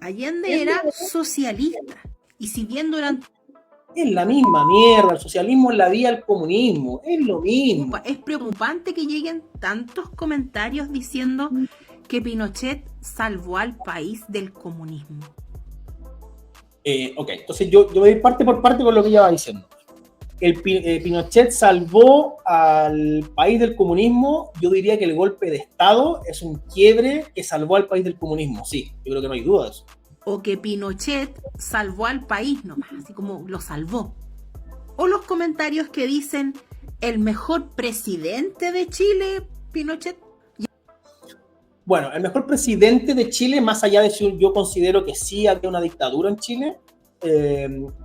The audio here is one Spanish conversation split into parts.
Allende era socialista. Y si bien durante... Es la misma mierda, el socialismo es la vía al comunismo, es lo mismo. Es preocupante que lleguen tantos comentarios diciendo que Pinochet salvó al país del comunismo. Ok, entonces yo voy a ir parte por parte con lo que ella va diciendo. Pinochet salvó al país del comunismo. Yo diría que el golpe de Estado es un quiebre que salvó al país del comunismo. Sí, yo creo que no hay duda de eso. O que Pinochet salvó al país nomás, así como lo salvó. O los comentarios que dicen el mejor presidente de Chile, Pinochet. Bueno, el mejor presidente de Chile, más allá de si yo considero que sí había una dictadura en Chile,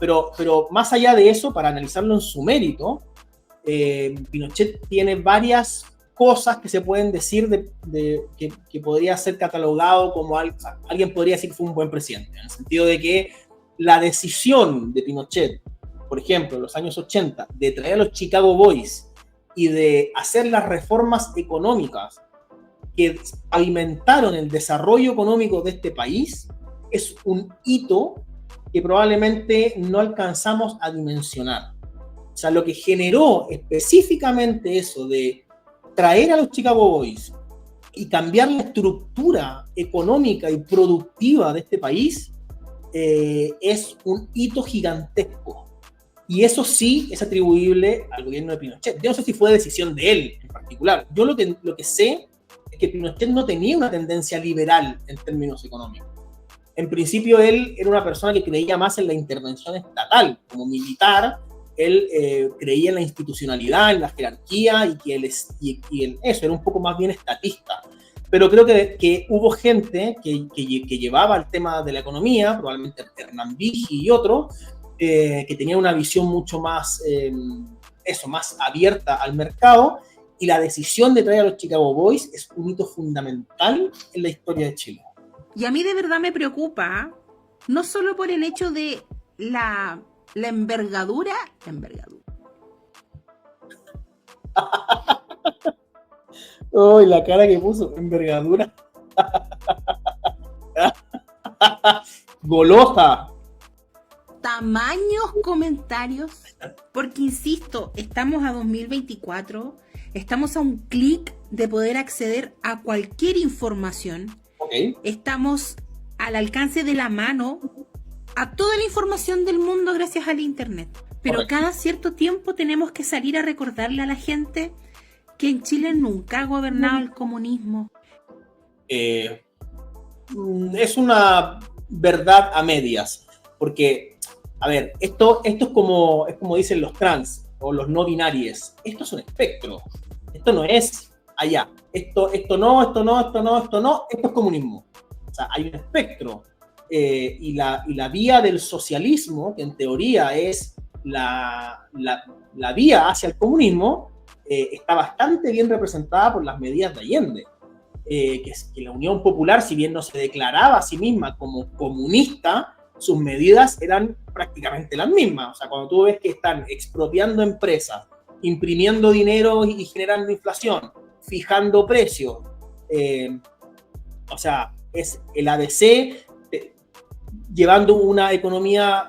pero más allá de eso, para analizarlo en su mérito, Pinochet tiene varias cosas que se pueden decir que podría ser catalogado como alguien podría decir que fue un buen presidente, en el sentido de que la decisión de Pinochet, por ejemplo, en los años 80, de traer a los Chicago Boys y de hacer las reformas económicas que alimentaron el desarrollo económico de este país, es un hito que probablemente no alcanzamos a dimensionar. O sea, lo que generó específicamente eso de traer a los Chicago Boys y cambiar la estructura económica y productiva de este país es un hito gigantesco. Y eso sí es atribuible al gobierno de Pinochet. Yo no sé si fue decisión de él en particular. Yo lo que sé es que Pinochet no tenía una tendencia liberal en términos económicos. En principio, él era una persona que creía más en la intervención estatal. Como militar, él creía en la institucionalidad, en la jerarquía, y que eso era un poco más bien estatista. Pero creo que hubo gente que llevaba el tema de la economía, probablemente Hernán Vigi y otros, que tenía una visión mucho más, más abierta al mercado, y la decisión de traer a los Chicago Boys es un hito fundamental en la historia de Chile. Y a mí de verdad me preocupa, no solo por el hecho de la envergadura. Oh, la cara que puso, envergadura. Golosa. Tamaños comentarios, porque insisto, estamos a 2024, estamos a un clic de poder acceder a cualquier información. Okay. Estamos al alcance de la mano a toda la información del mundo gracias al internet. Pero correcto, cada cierto tiempo tenemos que salir a recordarle a la gente que en Chile nunca ha gobernado el comunismo. Es una verdad a medias, porque, a ver, esto es como dicen los trans o los no binarios. Esto es un espectro. Esto no es allá. Esto no, esto es comunismo. O sea, hay un espectro. Y la vía del socialismo, que en teoría es la vía hacia el comunismo, está bastante bien representada por las medidas de Allende. Que la Unión Popular, si bien no se declaraba a sí misma como comunista, sus medidas eran prácticamente las mismas. O sea, cuando tú ves que están expropiando empresas, imprimiendo dinero y generando inflación, fijando precios, o sea, es el ABC llevando una economía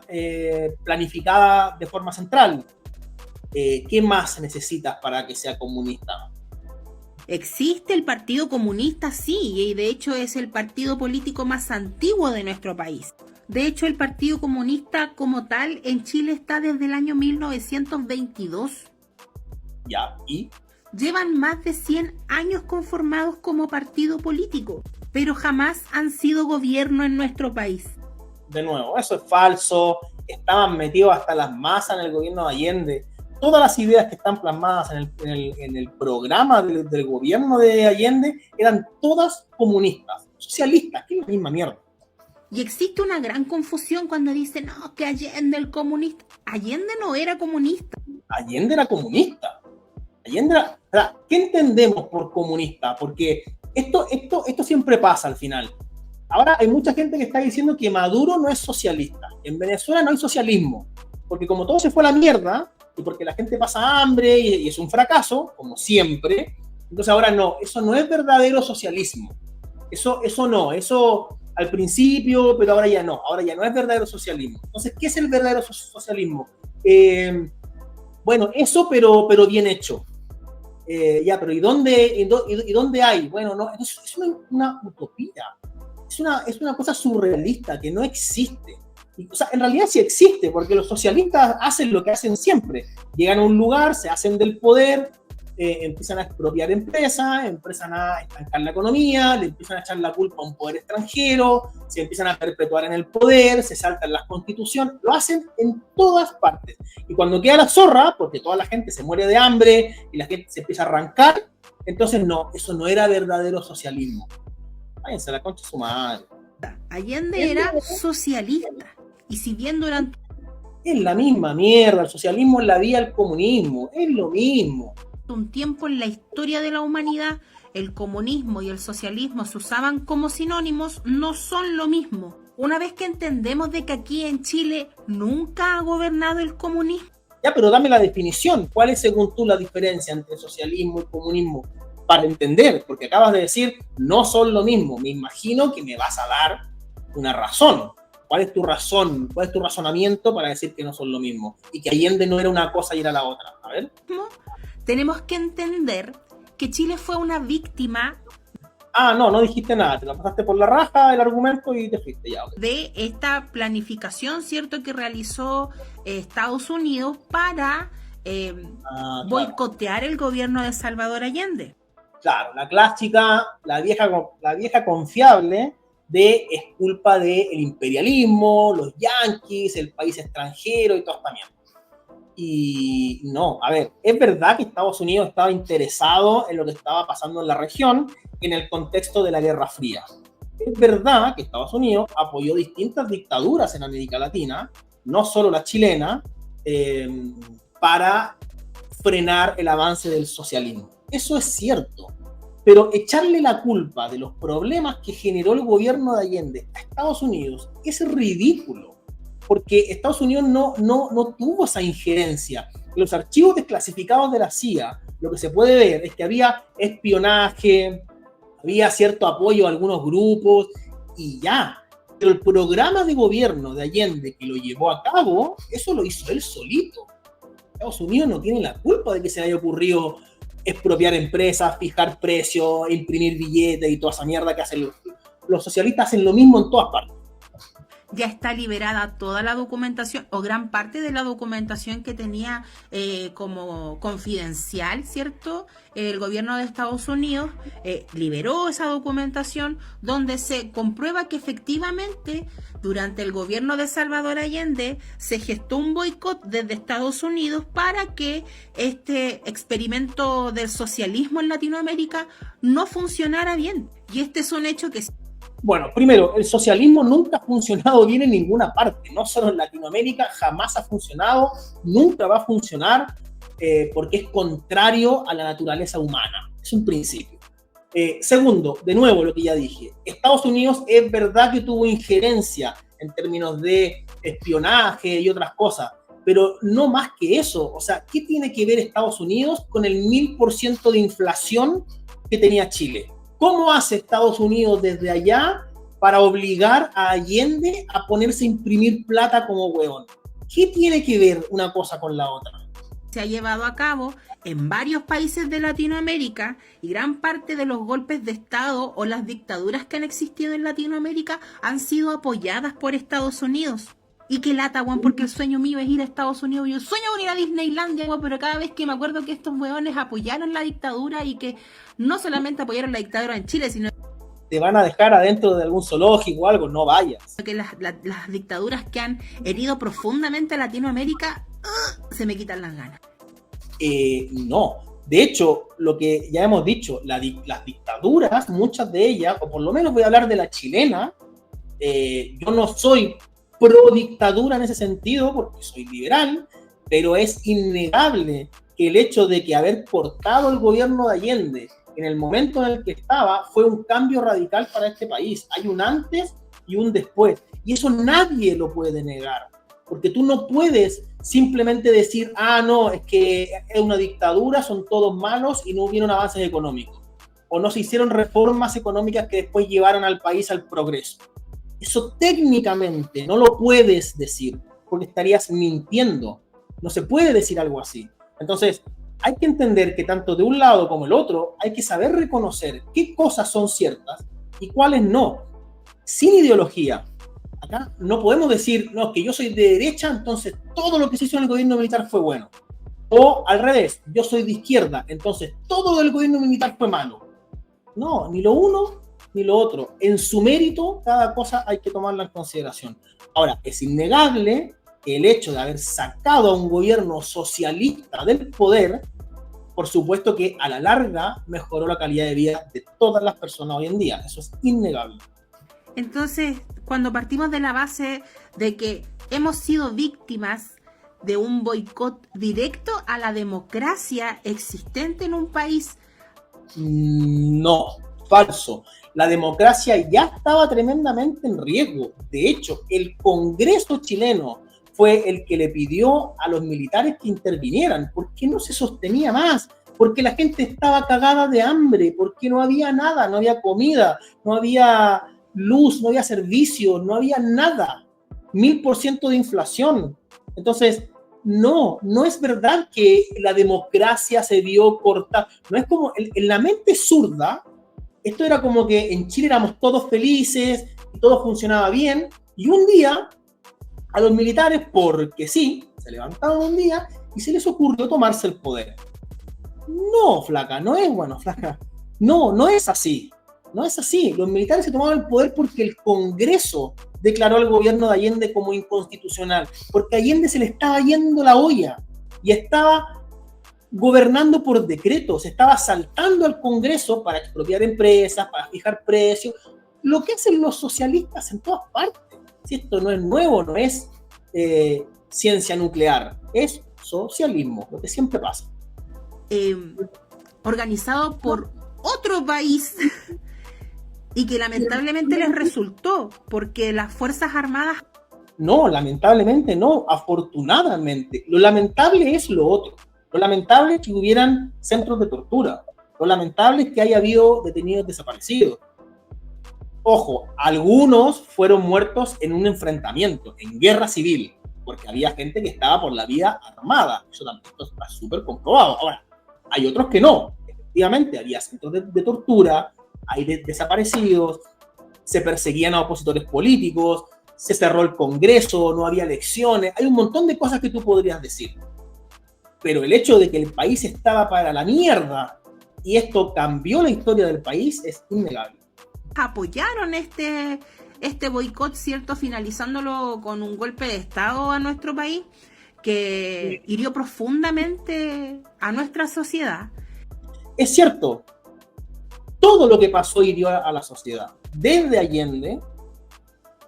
planificada de forma central. ¿Qué más necesitas para que sea comunista? Existe el Partido Comunista, sí, y de hecho es el partido político más antiguo de nuestro país. De hecho, el Partido Comunista como tal en Chile está desde el año 1922. Ya, ¿y? Llevan más de 100 años conformados como partido político, pero jamás han sido gobierno en nuestro país. De nuevo, eso es falso. Estaban metidos hasta las masas en el gobierno de Allende. Todas las ideas que están plasmadas en el programa del gobierno de Allende eran todas comunistas, socialistas, que es la misma mierda. Y existe una gran confusión cuando dicen, no, que Allende el comunista. Allende no era comunista. Allende era comunista. Allende era... O sea, ¿qué entendemos por comunista? Porque esto siempre pasa al final. Ahora hay mucha gente que está diciendo que Maduro no es socialista. En Venezuela no hay socialismo. Porque como todo se fue a la mierda, y porque la gente pasa hambre y es un fracaso, como siempre, entonces ahora no, eso no es verdadero socialismo. Eso no, eso al principio, pero ahora ya no es verdadero socialismo. Entonces, ¿qué es el verdadero socialismo? Bueno, eso, pero bien hecho. Ya, pero ¿y dónde hay? Bueno, no, es una utopía, es una cosa surrealista que no existe. O sea, en realidad sí existe, porque los socialistas hacen lo que hacen siempre. Llegan a un lugar, se hacen del poder, empiezan a expropiar empresas, empiezan a estancar la economía, le empiezan a echar la culpa a un poder extranjero, se empiezan a perpetuar en el poder, se saltan las constituciones, lo hacen en todas partes. Y cuando queda la zorra, porque toda la gente se muere de hambre y la gente se empieza a arrancar, entonces no, eso no era verdadero socialismo. Váyanse a la concha de su madre. Allende era socialista. Y si bien durante es la misma mierda, el socialismo es la vía al comunismo, es lo mismo. Un tiempo en la historia de la humanidad, el comunismo y el socialismo se usaban como sinónimos, no son lo mismo. Una vez que entendemos de que aquí en Chile nunca ha gobernado el comunismo. Ya, pero dame la definición. ¿Cuál es, según tú, la diferencia entre socialismo y comunismo? Para entender, porque acabas de decir, no son lo mismo. Me imagino que me vas a dar una razón. ¿Cuál es tu razón? ¿Cuál es tu razonamiento para decir que no son lo mismo? Y que Allende no era una cosa y era la otra. A ver. Tenemos que entender que Chile fue una víctima. No dijiste nada. Te la pasaste por la raja el argumento y te fuiste ya. Okay. De esta planificación, ¿cierto?, que realizó Estados Unidos para boicotear el gobierno de Salvador Allende. Claro, la clásica, la vieja confiable de es culpa del imperialismo, los yanquis, el país extranjero y todo esta mierda. Y no, a ver, es verdad que Estados Unidos estaba interesado en lo que estaba pasando en la región en el contexto de la Guerra Fría. Es verdad que Estados Unidos apoyó distintas dictaduras en América Latina, no solo la chilena, para frenar el avance del socialismo. Eso es cierto. Pero echarle la culpa de los problemas que generó el gobierno de Allende a Estados Unidos es ridículo, porque Estados Unidos no tuvo esa injerencia. En los archivos desclasificados de la CIA, lo que se puede ver es que había espionaje, había cierto apoyo a algunos grupos y ya. Pero el programa de gobierno de Allende que lo llevó a cabo, eso lo hizo él solito. Estados Unidos no tiene la culpa de que se le haya ocurrido expropiar empresas, fijar precios, imprimir billetes y toda esa mierda que hacen los socialistas. Hacen lo mismo en todas partes. Ya está liberada toda la documentación o gran parte de la documentación que tenía como confidencial, ¿cierto? El gobierno de Estados Unidos liberó esa documentación donde se comprueba que efectivamente durante el gobierno de Salvador Allende se gestó un boicot desde Estados Unidos para que este experimento del socialismo en Latinoamérica no funcionara bien. Y este es un hecho que... Bueno, primero, el socialismo nunca ha funcionado bien en ninguna parte, no solo en Latinoamérica, jamás ha funcionado, nunca va a funcionar porque es contrario a la naturaleza humana, es un principio. Segundo, de nuevo lo que ya dije, Estados Unidos es verdad que tuvo injerencia en términos de espionaje y otras cosas, pero no más que eso. O sea, ¿qué tiene que ver Estados Unidos con el 1000% de inflación que tenía Chile? ¿Cómo hace Estados Unidos desde allá para obligar a Allende a ponerse a imprimir plata como huevón? ¿Qué tiene que ver una cosa con la otra? Se ha llevado a cabo en varios países de Latinoamérica y gran parte de los golpes de Estado o las dictaduras que han existido en Latinoamérica han sido apoyadas por Estados Unidos. Y qué lata, weón, porque el sueño mío es ir a Estados Unidos. Yo sueño con ir a Disneylandia, weón, pero cada vez que me acuerdo que estos weones apoyaron la dictadura y que no solamente apoyaron la dictadura en Chile, sino te van a dejar adentro de algún zoológico o algo, no vayas. Que las dictaduras que han herido profundamente a Latinoamérica, se me quitan las ganas. No. De hecho, lo que ya hemos dicho, las dictaduras, muchas de ellas, o por lo menos voy a hablar de la chilena, yo no soy pro dictadura en ese sentido porque soy liberal, pero es innegable que el hecho de que haber cortado el gobierno de Allende en el momento en el que estaba fue un cambio radical para este país. Hay un antes y un después, y eso nadie lo puede negar, porque tú no puedes simplemente decir, no, es que es una dictadura, son todos malos y no hubieron avances económicos, o no se hicieron reformas económicas que después llevaron al país al progreso. Eso técnicamente no lo puedes decir, porque estarías mintiendo. No se puede decir algo así. Entonces, hay que entender que tanto de un lado como el otro, hay que saber reconocer qué cosas son ciertas y cuáles no, sin ideología. Acá no podemos decir, no, que yo soy de derecha, entonces todo lo que se hizo en el gobierno militar fue bueno. O al revés, yo soy de izquierda, entonces todo el gobierno militar fue malo. No, ni lo uno ni lo otro. En su mérito, cada cosa hay que tomarla en consideración. Ahora, es innegable que el hecho de haber sacado a un gobierno socialista del poder, por supuesto que a la larga mejoró la calidad de vida de todas las personas hoy en día. Eso es innegable. Entonces, cuando partimos de la base de que hemos sido víctimas de un boicot directo a la democracia existente en un país. No, falso. La democracia ya estaba tremendamente en riesgo. De hecho, el Congreso chileno fue el que le pidió a los militares que intervinieran, porque no se sostenía más, porque la gente estaba cagada de hambre, porque no había nada, no había comida, no había luz, no había servicio, no había nada. 1000% de inflación. Entonces, no es verdad que la democracia se vio cortada. No es como, en la mente zurda, esto era como que en Chile éramos todos felices, y todo funcionaba bien, y un día a los militares, porque sí, se levantaron un día y se les ocurrió tomarse el poder. No, flaca, no es bueno, flaca. No es así. No es así. Los militares se tomaron el poder porque el Congreso declaró al gobierno de Allende como inconstitucional, porque a Allende se le estaba yendo la olla y estaba gobernando por decreto, se estaba saltando al Congreso para expropiar empresas, para fijar precios, lo que hacen los socialistas en todas partes. Si esto no es nuevo, no es ciencia nuclear, es socialismo, lo que siempre pasa. Organizado por otro país y que lamentablemente les resultó, porque las Fuerzas Armadas... No, lamentablemente no, afortunadamente. Lo lamentable es lo otro. Lo lamentable es que hubieran centros de tortura. Lo lamentable es que haya habido detenidos desaparecidos. Ojo, algunos fueron muertos en un enfrentamiento, en guerra civil, porque había gente que estaba por la vía armada. Eso también está súper comprobado. Ahora, hay otros que no. Efectivamente, había centros de tortura, hay desaparecidos, se perseguían a opositores políticos, se cerró el Congreso, no había elecciones. Hay un montón de cosas que tú podrías decir. Pero el hecho de que el país estaba para la mierda y esto cambió la historia del país es innegable. Apoyaron este boicot, ¿cierto? Finalizándolo con un golpe de Estado a nuestro país que hirió profundamente a nuestra sociedad. Es cierto, todo lo que pasó hirió a la sociedad, desde Allende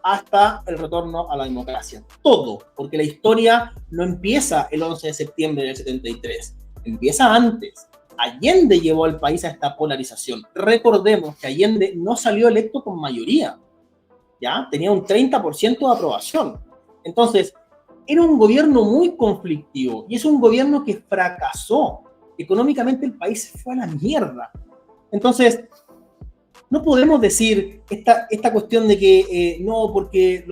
hasta el retorno a la democracia. Todo, porque la historia no empieza el 11 de septiembre del 73, empieza antes. Allende llevó al país a esta polarización. Recordemos que Allende no salió electo con mayoría, ¿ya? Tenía un 30% de aprobación. Entonces, era un gobierno muy conflictivo y es un gobierno que fracasó. Económicamente el país se fue a la mierda. Entonces, no podemos decir esta cuestión de que no, porque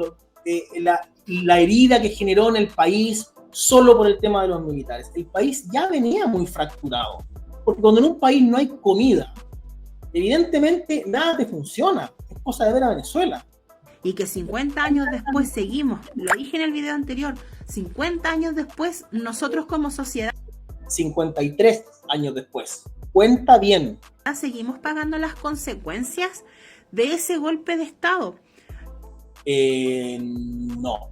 la herida que generó en el país solo por el tema de los militares. El país ya venía muy fracturado. Porque cuando en un país no hay comida, evidentemente nada te funciona. Es cosa de ver a Venezuela. Y que 50 años después seguimos, lo dije en el video anterior, 50 años después, nosotros como sociedad... 53 años después. Cuenta bien. Seguimos pagando las consecuencias de ese golpe de Estado. No.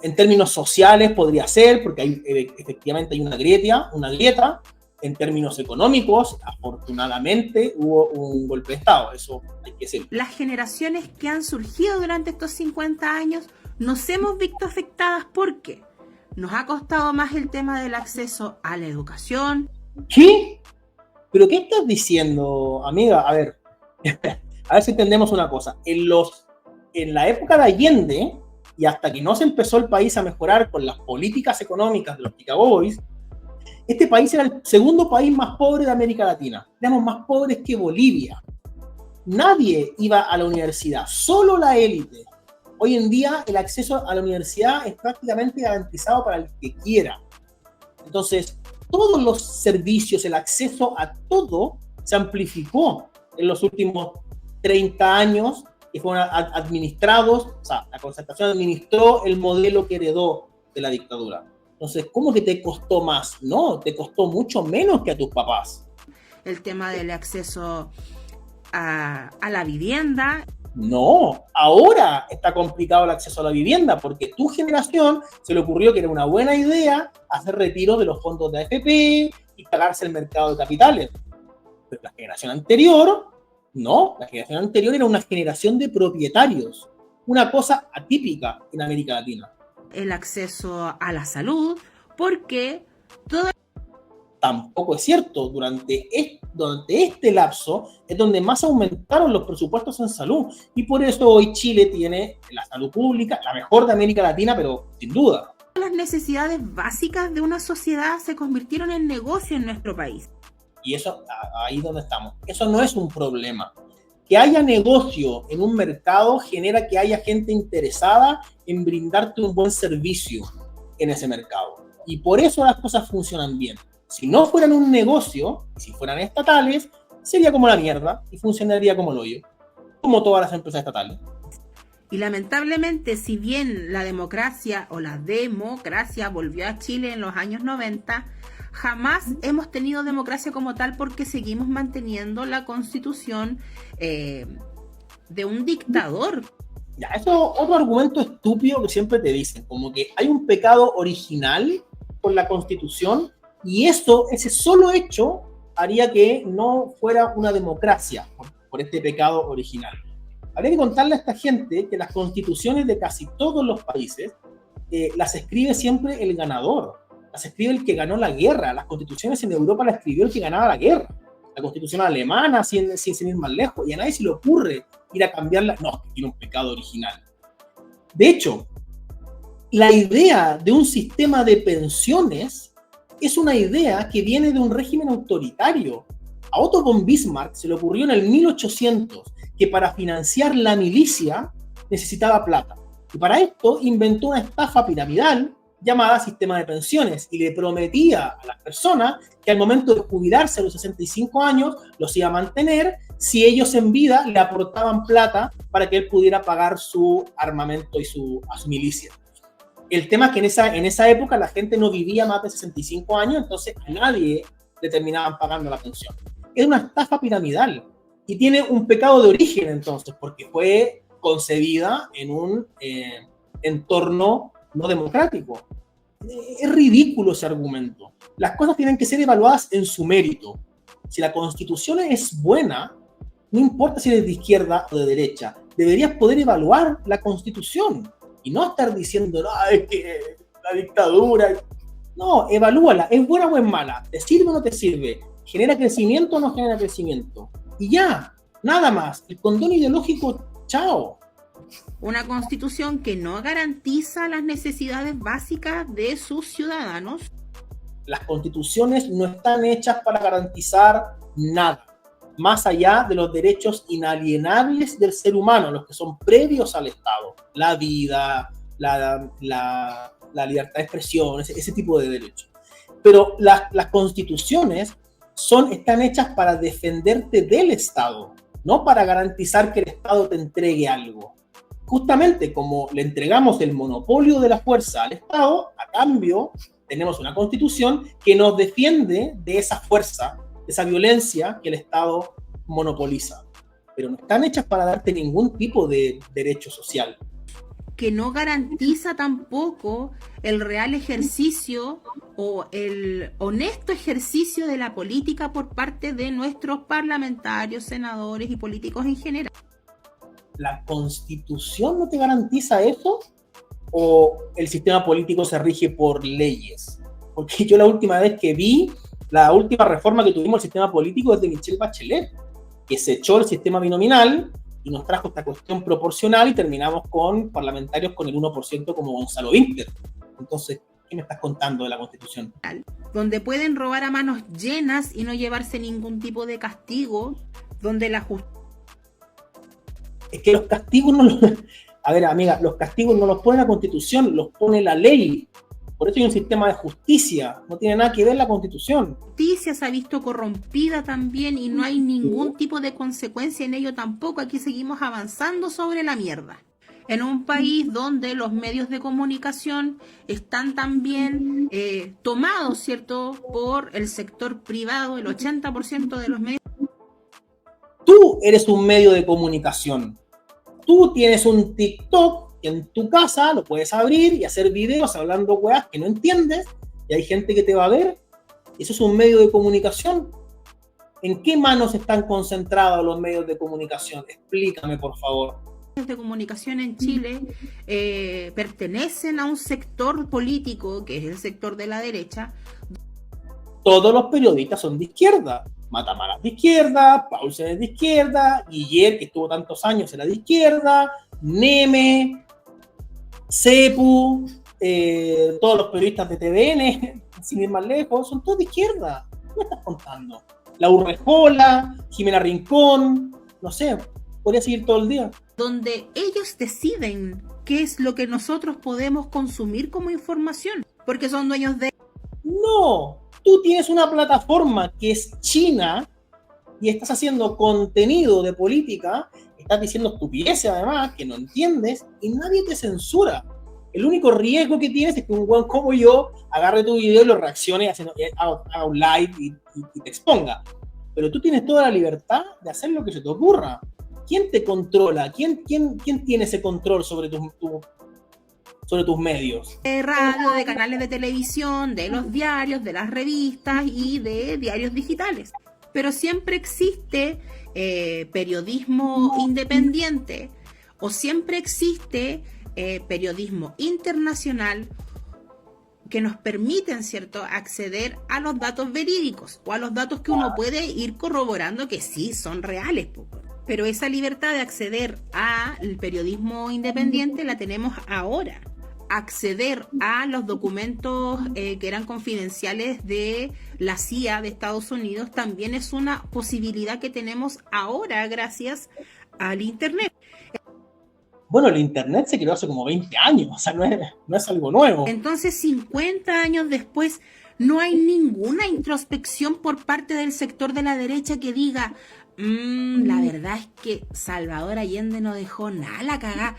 En términos sociales podría ser, porque efectivamente hay una grieta. En términos económicos, afortunadamente hubo un golpe de Estado, eso hay que decirlo. Las generaciones que han surgido durante estos 50 años nos hemos visto afectadas porque nos ha costado más el tema del acceso a la educación. ¿Qué? ¿Pero qué estás diciendo, amiga? A ver si entendemos una cosa. En la época de Allende, y hasta que no se empezó el país a mejorar con las políticas económicas de los Chicago Boys, este país era el segundo país más pobre de América Latina. Éramos más pobres que Bolivia. nadie iba a la universidad, solo la élite. Hoy en día el acceso a la universidad es prácticamente garantizado para el que quiera. Entonces, todos los servicios, el acceso a todo se amplificó en los últimos 30 años que fueron administrados, o sea, la Concertación administró el modelo que heredó de la dictadura. Entonces, ¿cómo que te costó más? No, te costó mucho menos que a tus papás. El tema del acceso a la vivienda. No, ahora está complicado el acceso a la vivienda porque tu generación se le ocurrió que era una buena idea hacer retiro de los fondos de AFP y cagarse el mercado de capitales. Pero la generación anterior, no, la generación anterior era una generación de propietarios, una cosa atípica en América Latina. El acceso a la salud, porque todo... Tampoco es cierto. Durante este lapso es donde más aumentaron los presupuestos en salud. Y por eso hoy Chile tiene la salud pública, la mejor de América Latina, pero sin duda. Las necesidades básicas de una sociedad se convirtieron en negocio en nuestro país. Y eso, ahí donde estamos. Eso no es un problema. Que haya negocio en un mercado genera que haya gente interesada en brindarte un buen servicio en ese mercado. Y por eso las cosas funcionan bien. Si no fueran un negocio, si fueran estatales, sería como la mierda y funcionaría como el hoyo, como todas las empresas estatales. Y lamentablemente, si bien la democracia volvió a Chile en los años 90, jamás hemos tenido democracia como tal porque seguimos manteniendo la constitución de un dictador. Ya, eso es otro argumento estúpido que siempre te dicen, como que hay un pecado original con la constitución. Y ese solo hecho haría que no fuera una democracia por este pecado original. Habría que contarle a esta gente que las constituciones de casi todos los países las escribe siempre el ganador, las escribe el que ganó la guerra. Las constituciones en Europa las escribió el que ganaba la guerra. La constitución alemana, sin ir más lejos, y a nadie se le ocurre ir a cambiarla. No, que tiene un pecado original. De hecho, la idea de un sistema de pensiones es una idea que viene de un régimen autoritario. A Otto von Bismarck se le ocurrió en el 1800 que para financiar la milicia necesitaba plata. Y para esto inventó una estafa piramidal llamada sistema de pensiones y le prometía a las personas que al momento de jubilarse a los 65 años los iba a mantener si ellos en vida le aportaban plata para que él pudiera pagar su armamento y a su milicia. El tema es que en esa época la gente no vivía más de 65 años, entonces a nadie le terminaban pagando la pensión. Es una estafa piramidal y tiene un pecado de origen entonces, porque fue concebida en un entorno no democrático. Es ridículo ese argumento. Las cosas tienen que ser evaluadas en su mérito. Si la Constitución es buena, no importa si eres de izquierda o de derecha, deberías poder evaluar la Constitución. Y no estar diciendo, no, es que la dictadura... No, evalúala, ¿es buena o es mala? ¿Te sirve o no te sirve? ¿Genera crecimiento o no genera crecimiento? Y ya, nada más. El condón ideológico, chao. Una constitución que no garantiza las necesidades básicas de sus ciudadanos. Las constituciones no están hechas para garantizar nada, más allá de los derechos inalienables del ser humano, los que son previos al Estado, la vida, la libertad de expresión, ese tipo de derechos. Pero las constituciones están hechas para defenderte del Estado, no para garantizar que el Estado te entregue algo. Justamente como le entregamos el monopolio de la fuerza al Estado, a cambio tenemos una constitución que nos defiende de esa fuerza, de esa violencia que el Estado monopoliza. Pero no están hechas para darte ningún tipo de derecho social. Que no garantiza tampoco el real ejercicio o el honesto ejercicio de la política por parte de nuestros parlamentarios, senadores y políticos en general. ¿La Constitución no te garantiza eso? ¿O el sistema político se rige por leyes? Porque yo la última vez que vi, la última reforma que tuvimos al sistema político es de Michelle Bachelet, que se echó el sistema binominal y nos trajo esta cuestión proporcional y terminamos con parlamentarios con el 1% como Gonzalo Vinter. Entonces, ¿qué me estás contando de la Constitución? Donde pueden robar a manos llenas y no llevarse ningún tipo de castigo, donde la justicia Es que los castigos no los... A ver, amiga, los castigos no los pone la Constitución, los pone la ley. Por eso hay un sistema de justicia, no tiene nada que ver la Constitución. La justicia se ha visto corrompida también y no hay ningún tipo de consecuencia en ello tampoco. Aquí seguimos avanzando sobre la mierda. En un país donde los medios de comunicación están también tomados, ¿cierto?, por el sector privado, el 80% de los medios. Tú eres un medio de comunicación. Tú tienes un TikTok que en tu casa lo puedes abrir y hacer videos hablando weas que no entiendes y hay gente que te va a ver. Eso es un medio de comunicación. ¿En qué manos están concentrados los medios de comunicación? Explícame, por favor. De comunicación en Chile pertenecen a un sector político que es el sector de la derecha. Todos los periodistas son de izquierda. Matamala es de izquierda, Paulsen es de izquierda, Guiller, que estuvo tantos años, era de izquierda, Neme, Cepu, todos los periodistas de TVN, sin ir más lejos, son todos de izquierda. ¿Qué me estás contando? La Urrejola, Jimena Rincón, no sé, podría seguir todo el día. Donde ellos deciden qué es lo que nosotros podemos consumir como información, porque son dueños de... No, tú tienes una plataforma que es China y estás haciendo contenido de política, estás diciendo estupideces además, que no entiendes, y nadie te censura. El único riesgo que tienes es que un weón como yo agarre tu video y lo reaccione, haga un live y te exponga. Pero tú tienes toda la libertad de hacer lo que se te ocurra. ¿Quién te controla? ¿Quién tiene ese control sobre tus medios? De radio, de canales de televisión, de los diarios, de las revistas y de diarios digitales. Pero siempre existe periodismo independiente o siempre existe periodismo internacional que nos permiten, ¿cierto?, acceder a los datos verídicos o a los datos que uno puede ir corroborando que sí son reales. Pero esa libertad de acceder al periodismo independiente la tenemos ahora. Acceder a los documentos que eran confidenciales de la CIA de Estados Unidos también es una posibilidad que tenemos ahora gracias al Internet. Bueno, el Internet se creó hace como 20 años, o sea, no es algo nuevo. Entonces, 50 años después, no hay ninguna introspección por parte del sector de la derecha que diga, la verdad es que Salvador Allende no dejó nada la cagada.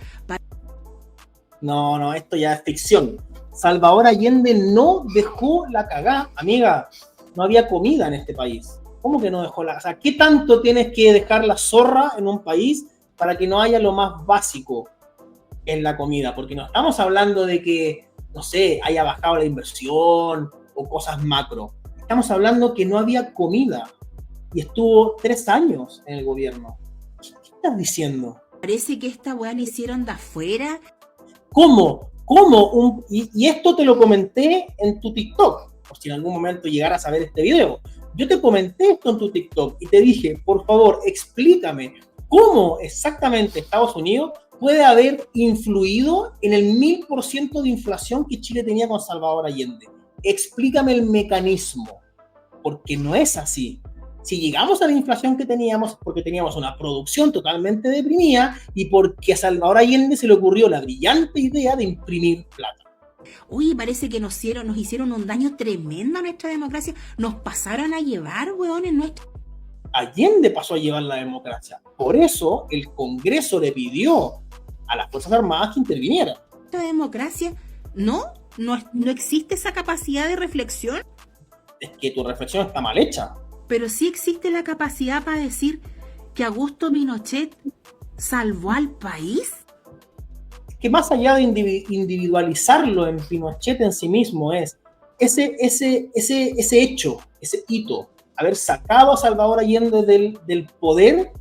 No, esto ya es ficción. Salvador Allende no dejó la cagada. Amiga, no había comida en este país. ¿Cómo que no dejó la...? O sea, ¿qué tanto tienes que dejar la zorra en un país para que no haya lo más básico en la comida? Porque no estamos hablando de que, no sé, haya bajado la inversión o cosas macro. Estamos hablando que no había comida y estuvo 3 años en el gobierno. ¿Qué estás diciendo? Parece que esta weá la hicieron de afuera. ¿Cómo? Y esto te lo comenté en tu TikTok, por si en algún momento llegaras a ver este video. Yo te comenté esto en tu TikTok y te dije, por favor, explícame cómo exactamente Estados Unidos puede haber influido en el 1000% de inflación que Chile tenía con Salvador Allende. Explícame el mecanismo, porque no es así. Si llegamos a la inflación que teníamos, porque teníamos una producción totalmente deprimida y porque a Salvador Allende se le ocurrió la brillante idea de imprimir plata. Uy, parece que nos hicieron un daño tremendo a nuestra democracia. Nos pasaron a llevar, weón, en nuestra... Allende pasó a llevar la democracia. Por eso el Congreso le pidió a las Fuerzas Armadas que intervinieran. ¿Nuestra democracia? No existe esa capacidad de reflexión. Es que tu reflexión está mal hecha. Pero sí existe la capacidad para decir que Augusto Pinochet salvó al país. Que más allá de individualizarlo en Pinochet en sí mismo es ese hecho, ese hito, haber sacado a Salvador Allende del poder,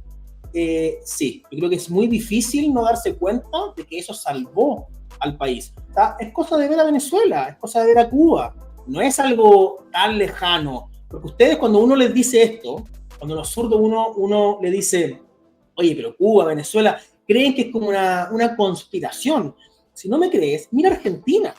sí, yo creo que es muy difícil no darse cuenta de que eso salvó al país. O sea, es cosa de ver a Venezuela, es cosa de ver a Cuba, no es algo tan lejano. Porque ustedes, cuando uno les dice esto, cuando los zurdos uno le dice, oye, pero Cuba, Venezuela, creen que es como una conspiración. Si no me crees, mira Argentina.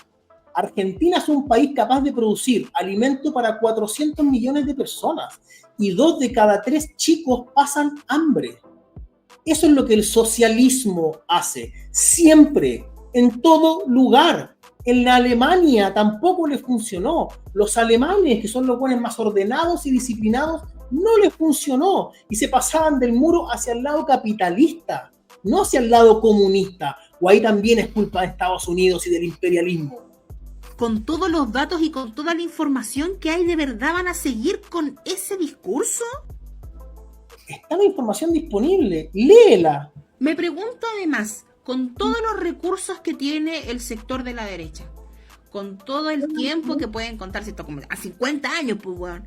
Argentina es un país capaz de producir alimento para 400 millones de personas y 2 de cada 3 chicos pasan hambre. Eso es lo que el socialismo hace, siempre, en todo lugar. En la Alemania tampoco les funcionó. Los alemanes, que son los buenos más ordenados y disciplinados, no les funcionó y se pasaban del muro hacia el lado capitalista, no hacia el lado comunista. O ahí también es culpa de Estados Unidos y del imperialismo. Con todos los datos y con toda la información que hay, ¿de verdad van a seguir con ese discurso? Está la información disponible, léela. Me pregunto además, con todos los recursos que tiene el sector de la derecha, con todo el tiempo que pueden contarse, esto como a 50 años, pues bueno,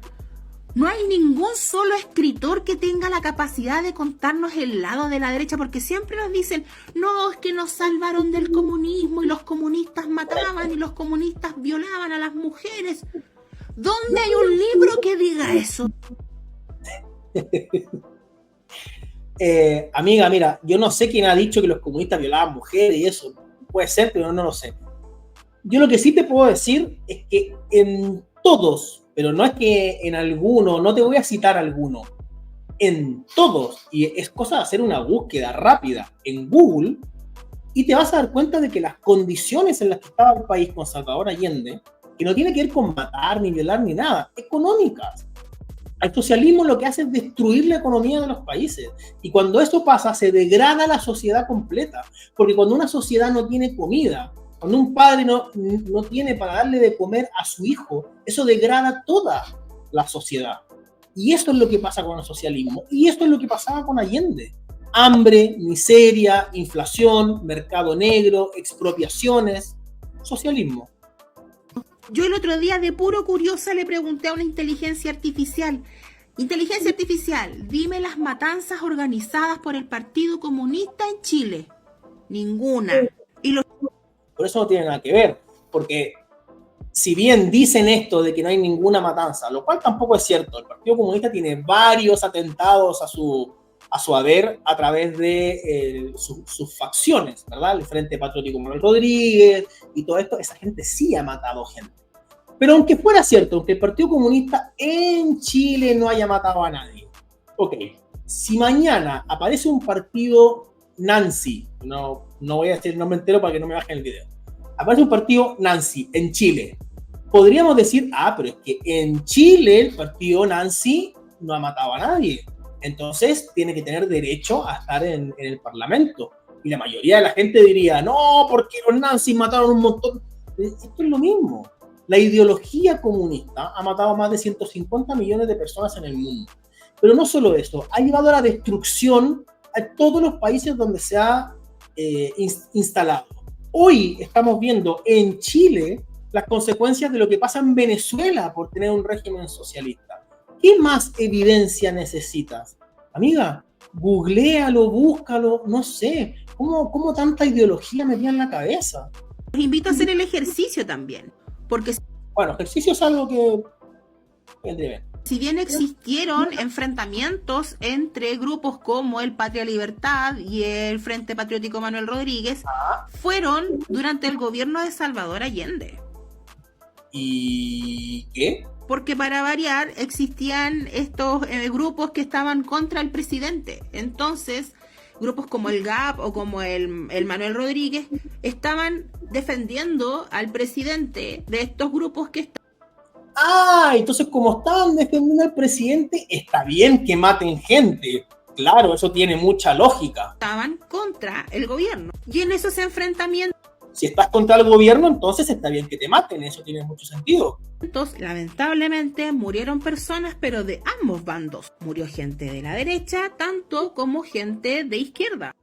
no hay ningún solo escritor que tenga la capacidad de contarnos el lado de la derecha, porque siempre nos dicen, no, es que nos salvaron del comunismo y los comunistas mataban y los comunistas violaban a las mujeres. ¿Dónde hay un libro que diga eso? Amiga, mira, yo no sé quién ha dicho que los comunistas violaban mujeres y eso. Puede ser, pero no lo sé. Yo lo que sí te puedo decir es que en todos, pero no es que en alguno, no te voy a citar alguno, en todos, y es cosa de hacer una búsqueda rápida en Google, y te vas a dar cuenta de que las condiciones en las que estaba el país con Salvador Allende, que no tiene que ver con matar, ni violar, ni nada, económicas. El socialismo lo que hace es destruir la economía de los países. Y cuando eso pasa, se degrada la sociedad completa. Porque cuando una sociedad no tiene comida, cuando un padre no tiene para darle de comer a su hijo, eso degrada toda la sociedad. Y esto es lo que pasa con el socialismo. Y esto es lo que pasaba con Allende. Hambre, miseria, inflación, mercado negro, expropiaciones, socialismo. Yo el otro día, de puro curiosa, le pregunté a una inteligencia artificial, dime las matanzas organizadas por el Partido Comunista en Chile. Ninguna. Por eso no tiene nada que ver, porque si bien dicen esto de que no hay ninguna matanza, lo cual tampoco es cierto, el Partido Comunista tiene varios atentados a su haber a través de sus facciones, ¿verdad? El Frente Patriótico Manuel Rodríguez y todo esto, esa gente sí ha matado gente. Pero aunque fuera cierto, aunque el Partido Comunista en Chile no haya matado a nadie, ok, si mañana aparece un partido Nancy, no voy a decir el nombre entero para que no me bajen el video, aparece un partido Nancy en Chile, podríamos decir, pero es que en Chile el partido Nancy no ha matado a nadie, entonces tiene que tener derecho a estar en el Parlamento. Y la mayoría de la gente diría, no, porque los Nancy mataron un montón. Esto es lo mismo. La ideología comunista ha matado a más de 150 millones de personas en el mundo. Pero no solo eso, ha llevado a la destrucción a todos los países donde se ha instalado. Hoy estamos viendo en Chile las consecuencias de lo que pasa en Venezuela por tener un régimen socialista. ¿Qué más evidencia necesitas? Amiga, googléalo, búscalo, no sé. ¿Cómo tanta ideología metida en la cabeza? Los invito a hacer el ejercicio también. Porque, bueno, ejercicio es algo que deben. Si bien existieron enfrentamientos entre grupos como el Patria Libertad y el Frente Patriótico Manuel Rodríguez, fueron durante el gobierno de Salvador Allende. ¿Y qué? Porque para variar existían estos grupos que estaban contra el presidente. Entonces, grupos como el GAP o como el Manuel Rodríguez estaban defendiendo al presidente de estos grupos que estaban. Entonces como estaban defendiendo al presidente, está bien que maten gente. Claro, eso tiene mucha lógica. Estaban contra el gobierno. Y en esos enfrentamientos, si estás contra el gobierno, entonces está bien que te maten. Eso tiene mucho sentido. Entonces, lamentablemente murieron personas, pero de ambos bandos. Murió gente de la derecha, tanto como gente de izquierda.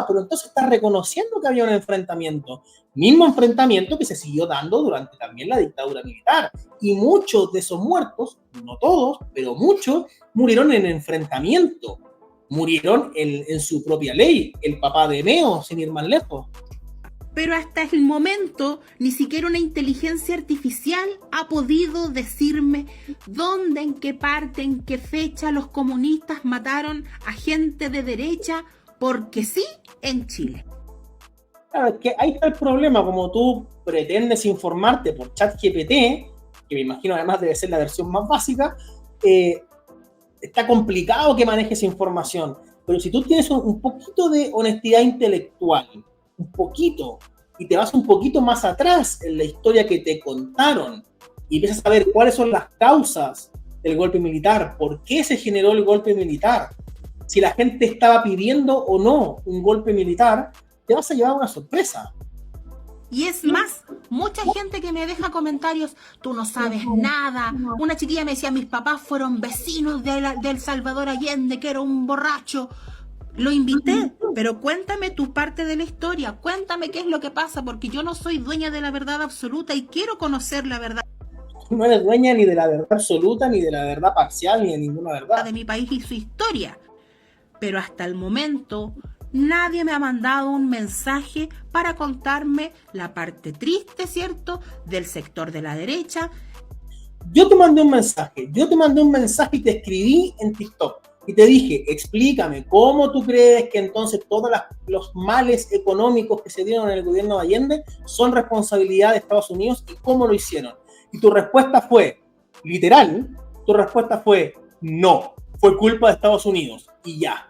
Pero entonces estás reconociendo que había un enfrentamiento. Mismo enfrentamiento que se siguió dando durante también la dictadura militar. Y muchos de esos muertos, no todos, pero muchos, murieron en enfrentamiento. Murieron en su propia ley. El papá de Neo, sin ir más lejos. Pero hasta el momento, ni siquiera una inteligencia artificial ha podido decirme dónde, en qué parte, en qué fecha los comunistas mataron a gente de derecha, porque sí, en Chile. Claro, es que ahí está el problema, como tú pretendes informarte por ChatGPT, que me imagino además debe ser la versión más básica, está complicado que manejes información. pero si tú tienes un poquito de honestidad intelectual, un poquito, y te vas un poquito más atrás en la historia que te contaron, y empiezas a ver cuáles son las causas del golpe militar, por qué se generó el golpe militar, si la gente estaba pidiendo o no un golpe militar, te vas a llevar una sorpresa. Y es más, mucha gente que me deja comentarios, tú no sabes nada. Una chiquilla me decía, mis papás fueron vecinos del Salvador Allende, que era un borracho. Lo invité, pero cuéntame tu parte de la historia, cuéntame qué es lo que pasa, porque yo no soy dueña de la verdad absoluta y quiero conocer la verdad. No eres dueña ni de la verdad absoluta, ni de la verdad parcial, ni de ninguna verdad. De mi país y su historia. Pero hasta el momento nadie me ha mandado un mensaje para contarme la parte triste, ¿cierto?, del sector de la derecha. Yo te mandé un mensaje y te escribí en TikTok y te dije, explícame, ¿cómo tú crees que entonces todos los males económicos que se dieron en el gobierno de Allende son responsabilidad de Estados Unidos y cómo lo hicieron? Y tu respuesta fue, literal, no, fue culpa de Estados Unidos y ya.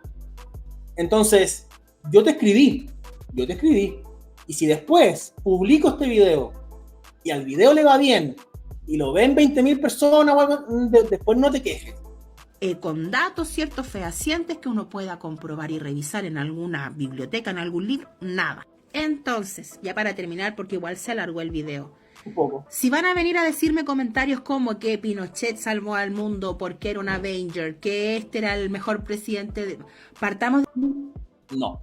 Entonces, yo te escribí, y si después publico este video y al video le va bien y lo ven 20.000 personas, después no te quejes. Con datos, ciertos fehacientes que uno pueda comprobar y revisar en alguna biblioteca, en algún libro, nada. Entonces, ya para terminar, porque igual se alargó el video. Un poco. Si van a venir a decirme comentarios como que Pinochet salvó al mundo porque era un Avenger, que este era el mejor presidente, partamos... No.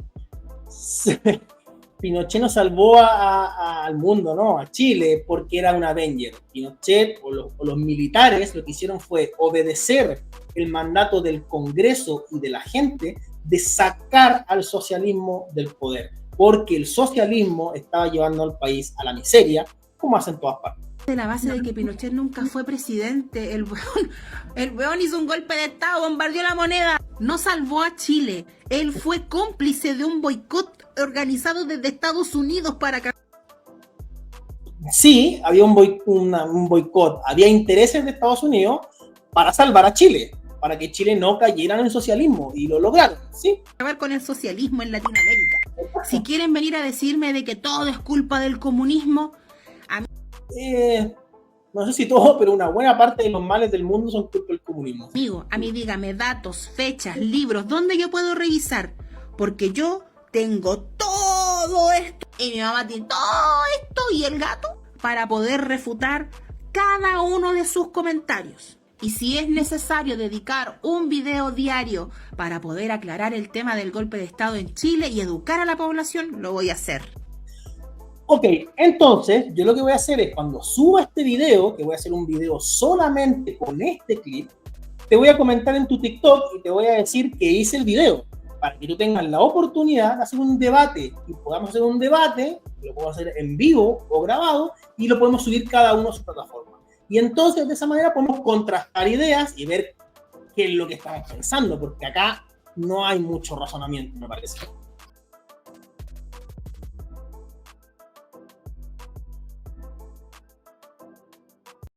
Pinochet no salvó al mundo, ¿no? A Chile, porque era un Avenger. Pinochet o los militares lo que hicieron fue obedecer el mandato del Congreso y de la gente de sacar al socialismo del poder, porque el socialismo estaba llevando al país a la miseria, como hacen todas partes. De la base de que Pinochet nunca fue presidente, el weón hizo un golpe de estado, bombardeó la moneda, no salvó a Chile, él fue cómplice de un boicot organizado desde Estados Unidos para acá. Sí, había un boicot, había intereses de Estados Unidos para salvar a Chile, para que Chile no cayera en el socialismo, y lo lograron, ¿sí? Acabar con el socialismo en Latinoamérica. Si quieren venir a decirme de que todo es culpa del comunismo, no sé si todo, pero una buena parte de los males del mundo son culpa del comunismo. Amigo, a mí dígame datos, fechas, libros, ¿dónde yo puedo revisar? Porque yo tengo todo esto, y mi mamá tiene todo esto, y el gato, para poder refutar cada uno de sus comentarios. Y si es necesario dedicar un video diario para poder aclarar el tema del golpe de Estado en Chile y educar a la población, lo voy a hacer. Ok, entonces yo lo que voy a hacer es cuando suba este video, que voy a hacer un video solamente con este clip, te voy a comentar en tu TikTok y te voy a decir que hice el video, para que tú tengas la oportunidad de hacer un debate y podamos hacer un debate, lo podemos hacer en vivo o grabado y lo podemos subir cada uno a su plataforma. Y entonces de esa manera podemos contrastar ideas y ver qué es lo que estamos pensando, porque acá no hay mucho razonamiento, me parece.